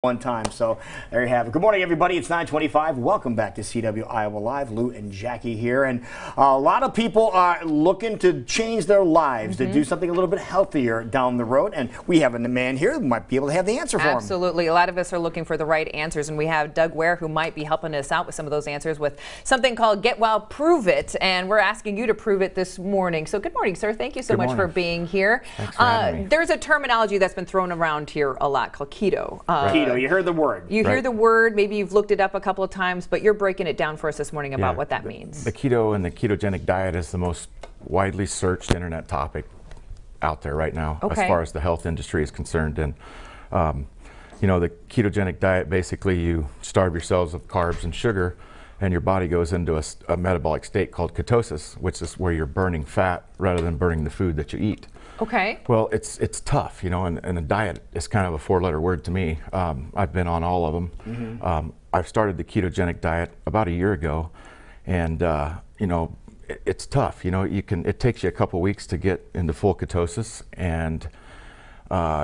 one time. So there you have it. Good morning, everybody. It's 9:25. Welcome back to CW Iowa Live. Lou and Jackie here. And a lot of people are looking to change their lives, to do something a little bit healthier down the road. And we have a man here who might be able to have the answer for them. Absolutely. A lot of us are looking for the right answers. And we have Doug Ware, who might be helping us out with some of those answers with something called Get Well, Prove It. And we're asking you to prove it this morning. So good morning, sir. Thank you so much for being here. Thanks for having me. There's a terminology that's been thrown around here a lot called keto. Keto, you heard the word. You hear the word, maybe you've looked it up a couple of times, but you're breaking it down for us this morning about what that means. The keto and the ketogenic diet is the most widely searched internet topic out there right now, as far as the health industry is concerned. And you know, the ketogenic diet, basically you starve yourselves of carbs and sugar, and your body goes into a metabolic state called ketosis, which is where you're burning fat rather than burning the food that you eat. Okay. Well, it's tough, you know, and a diet is kind of a four-letter word to me. I've been on all of them. I've started the ketogenic diet about a year ago, and you know, it's tough. You know, it takes you a couple weeks to get into full ketosis, and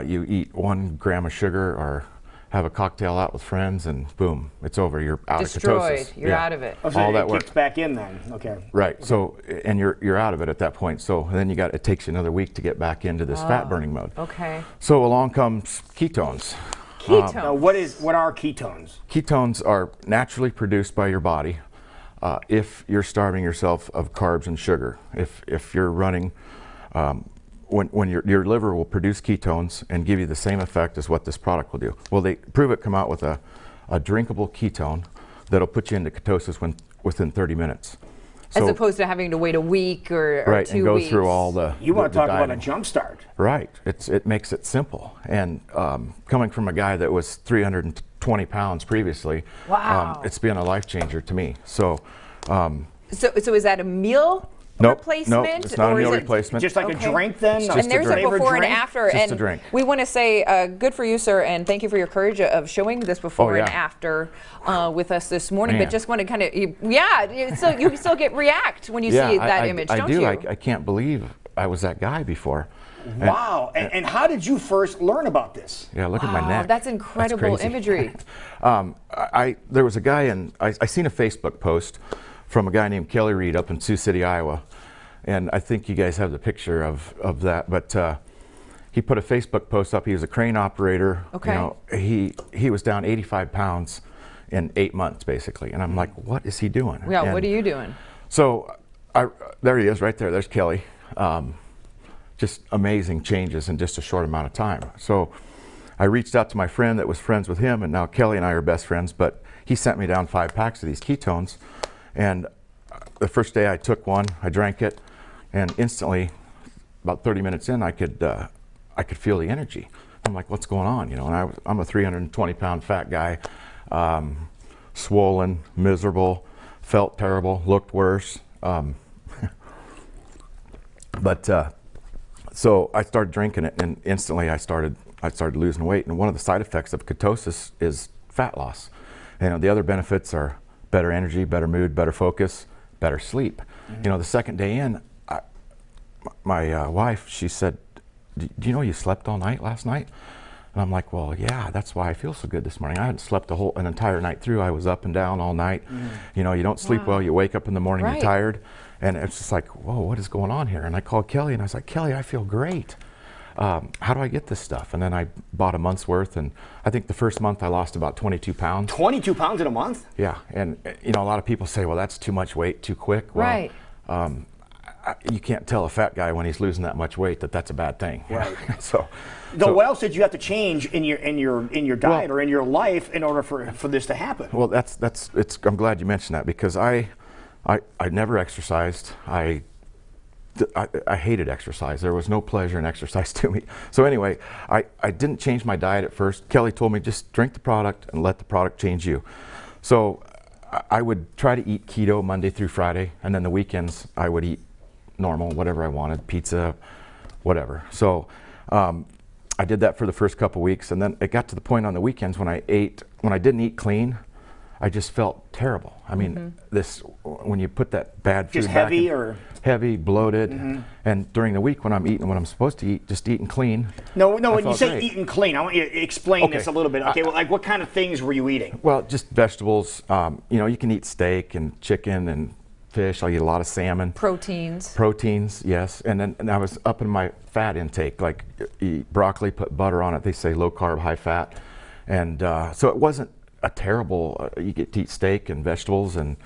you eat 1 gram of sugar or have a cocktail out with friends, and boom, it's over. You're out of ketosis. You're out of it. Oh, so all that kicks back in then. Okay. Right. So, and you're out of it at that point. So then it takes you another week to get back into this fat burning mode. Okay. So along comes ketones. Ketones. Now, what are ketones? Ketones are naturally produced by your body if you're starving yourself of carbs and sugar. If you're running, when your liver will produce ketones and give you the same effect as what this product will do. Well, they prove it come out with a drinkable ketone that'll put you into ketosis within 30 minutes. So, as opposed to having to wait a week or 2 weeks. And go through all the You want to talk dieting. about a jump start. Right. It makes it simple. And coming from a guy that was 320 pounds previously, wow. It's been a life changer to me. So, so is that a meal replacement? No, it's not a meal replacement. Just like a drink then? And there's a before and after. Just a drink. We want to say good for you, sir, and thank you for your courage of showing this before and after with us this morning. But just want to kind of, so you still react when you see that image, don't you? I can't believe I was that guy before. Wow. And how did you first learn about this? Yeah, look at my neck. That's incredible imagery. There was a guy, and I seen a Facebook post from a guy named Kelly Reed up in Sioux City, Iowa. And I think you guys have the picture of that. But he put a Facebook post up. He was a crane operator. Okay. You know, he was down 85 pounds in 8 months, basically. And I'm like, what is he doing? Yeah, and what are you doing? So there he is right there. There's Kelly. Just amazing changes in just a short amount of time. So I reached out to my friend that was friends with him, and now Kelly and I are best friends, but he sent me down 5 packs of these ketones. And the first day I took one, I drank it, and instantly, about 30 minutes in, I could feel the energy. I'm like, what's going on? You know, and I'm a 320-pound fat guy, swollen, miserable, felt terrible, looked worse. So I started drinking it, and instantly I started losing weight. And one of the side effects of ketosis is fat loss. You know, the other benefits are better energy, better mood, better focus, better sleep. You know, the second day in, my wife, she said, do you know you slept all night last night? And I'm like, well, yeah, that's why I feel so good this morning. I hadn't slept an entire night through. I was up and down all night. You know, you don't sleep well. You wake up in the morning, you're tired. And it's just like, whoa, what is going on here? And I called Kelly, and I was like, Kelly, I feel great. How do I get this stuff? And then I bought a month's worth, and I think the first month I lost about 22 pounds. 22 pounds in a month? Yeah, and you know, a lot of people say, well, that's too much weight too quick. Well, right. You can't tell a fat guy when he's losing that much weight that that's a bad thing. Right. So what else did you have to change in your diet or in your life in order for this to happen? Well, I'm glad you mentioned that, because I never exercised. I hated exercise. There was no pleasure in exercise to me. So anyway, I didn't change my diet at first. Kelly told me, just drink the product and let the product change you. So I would try to eat keto Monday through Friday, and then the weekends I would eat normal, whatever I wanted, pizza, whatever. So I did that for the first couple weeks, and then it got to the point on the weekends when I didn't eat clean, I just felt terrible. I mean, this when you put that bad food Just back heavy in, or heavy, bloated, and during the week when I'm eating what I'm supposed to eat, just eating clean. No, when you felt say great. eating clean, I want you to explain this a little bit. Okay, well, like what kind of things were you eating? Well, just vegetables. You know, you can eat steak and chicken and fish. I eat a lot of salmon. Proteins. Proteins, yes. And I was up in my fat intake, like eat broccoli, put butter on it. They say low carb, high fat. And so it wasn't a terrible, you get to eat steak and vegetables, and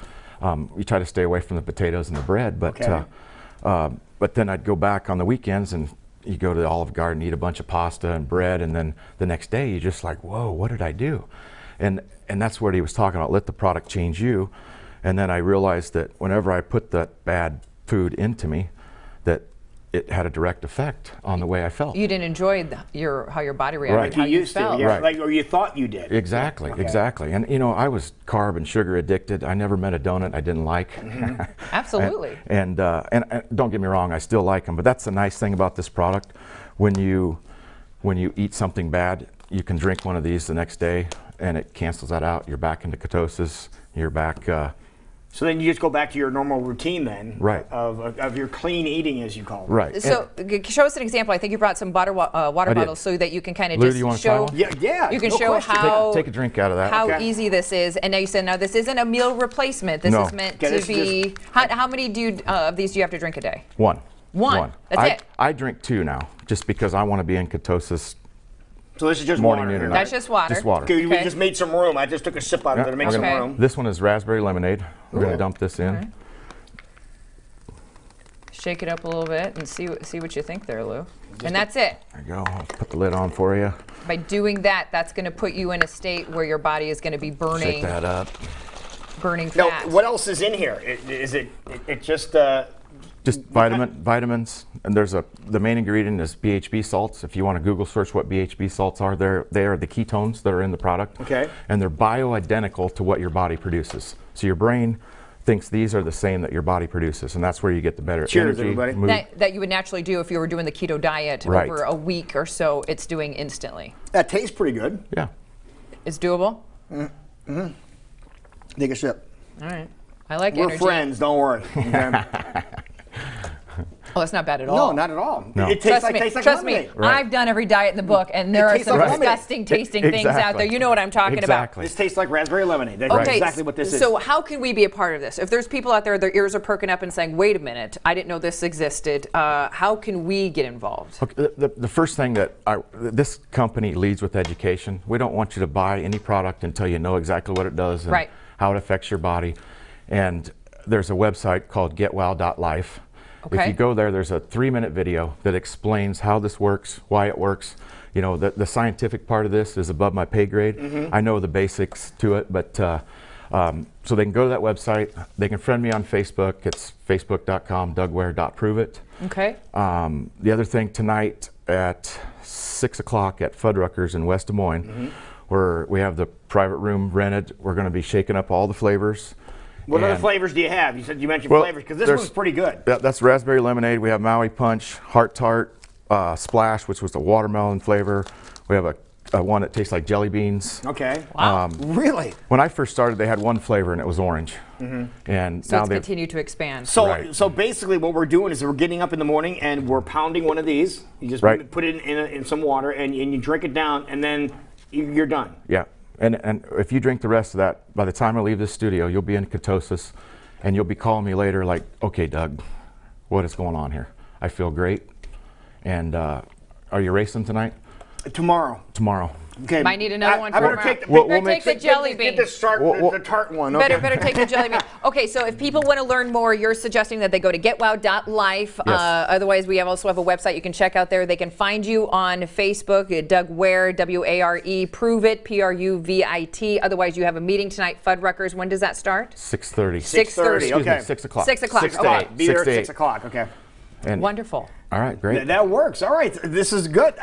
you try to stay away from the potatoes and the bread. But then I'd go back on the weekends and you go to the Olive Garden, eat a bunch of pasta and bread, and then the next day you're just like, whoa, what did I do? And that's what he was talking about, let the product change you. And then I realized that whenever I put that bad food into me, that it had a direct effect on the way I felt. You didn't enjoy how your body reacted, Right. how you used felt. to, yeah, Right. like, or you thought you did. Exactly, exactly. And you know, I was carb and sugar addicted. I never met a donut I didn't like. Absolutely. And don't get me wrong, I still like them. But that's the nice thing about this product. When you eat something bad, you can drink one of these the next day, and it cancels that out. You're back into ketosis. You're back. So then you just go back to your normal routine then, Right. of your clean eating, as you call it. Right. So show us an example. I think you brought some water bottles so that you can kind of Lou, just do you want to try show. one? Yeah. You can no show question. how Take a drink out of that. how Okay. easy this is. And now you said, now this isn't a meal replacement. This No. is meant Okay, to this is be. How many of these do you have to drink a day? One. One. That's it. I drink 2 now, just because I want to be in ketosis. So this is just Morning, water. noon, here. and night. That's just water. Just water. Okay, we Okay. just made some room. I just took a sip out of it to make some Okay. room. This one is raspberry lemonade. We're going to dump this in. Okay. Shake it up a little bit and see what you think there, Lou. And that's it. There you go. I'll put the lid on for you. By doing that, that's going to put you in a state where your body is going to be Shake burning that up. Now, fat. what else is in here? Is it just Just vitamins, and the main ingredient is BHB salts. If you want to Google search what BHB salts are, they are the ketones that are in the product. Okay. And they're bioidentical to what your body produces. So your brain thinks these are the same that your body produces, and that's where you get the better Cheers, energy. everybody. Mood. that you would naturally do if you were doing the keto diet Right. over a week or so. It's doing instantly. that tastes pretty good? Yeah. It's doable. Take a sip. All right. I like We're energy. friends. Don't worry. Okay? Oh, it's not bad at No, all. not at all. No. It tastes like Trust me. lemonade. Right. I've done every diet in the book, and there are tastes some like lemonade. disgusting tasting things out Exactly. there. You know what I'm talking Exactly. This tastes like raspberry lemonade. That's about. Okay, exactly what this is. so how can we be a part of this? If there's people out there, their ears are perking up and saying, "Wait a minute, I didn't know this existed." How can we get involved? Okay, the first thing that this company leads with education. We don't want you to buy any product until you know exactly what it does and Right. how it affects your body. And there's a website called getwow.life. Okay. If you go there, there's a 3-minute video that explains how this works, why it works. You know, the scientific part of this is above my pay grade. I know the basics to it, but so they can go to that website. They can friend me on Facebook. It's facebook.com/dougware.proveit. Okay. The other thing, tonight at 6 o'clock at Fuddruckers in West Des Moines, where we have the private room rented. We're going to be shaking up all the flavors. What other And- flavors do you have? You mentioned Well, flavors because this there's- one's pretty good. That's raspberry lemonade. We have Maui Punch, Heart Tart, Splash, which was the watermelon flavor. We have a one that tastes like jelly beans. Okay. Wow. Really? When I first started, they had one flavor and it was orange. And So now it's they continued to expand. So, Right. so basically, what we're doing is we're getting up in the morning and we're pounding one of these. You just Right. put it in some water and you drink it down, and then you're done. Yeah, and if you drink the rest of that, by the time I leave this studio, you'll be in ketosis, and you'll be calling me later like, okay, Doug, what is going on here? I feel great. And are you racing tonight? Tomorrow. Tomorrow. Okay. Might need another one I for better tomorrow. take the, We'll Better make- take the jelly bean. Get the tart one. Okay. Better take the jelly bean. Okay, so if people want to learn more, you're suggesting that they go to getwow.life. Yes. Otherwise, we also have a website you can check out there. They can find you on Facebook, Doug Ware, W-A-R-E, Prove It, P-R-U-V-I-T. Otherwise, you have a meeting tonight, Fuddruckers. When does that start? 6:30. 6:30. Excuse me, Okay. 6 o'clock. 6 o'clock. 6 to Okay. 8. Be there at 6 to 6 8. o'clock. Okay. And Wonderful. All right, great. That works. All right, this is good.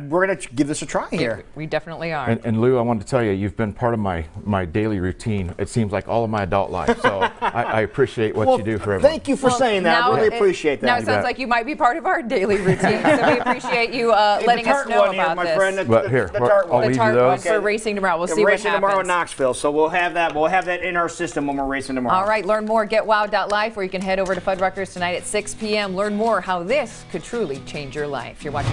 We're going to give this a try here. We definitely are. And Lou, I wanted to tell you, you've been part of my daily routine. It seems like all of my adult life. So I appreciate what you do for everyone. Thank you for saying that. I really appreciate that. Now it sounds like you might be part of our daily routine. So we appreciate you letting us know about my this. Friend, but here, I'll leave you those. For racing tomorrow. We'll see what happens. Racing tomorrow in Knoxville. So we'll have that. We'll have that in our system when we're racing tomorrow. All right, learn more. GetWow.life, or you can head over to Fuddruckers tonight at 6 p.m. Learn more how this could truly change your life. You're watching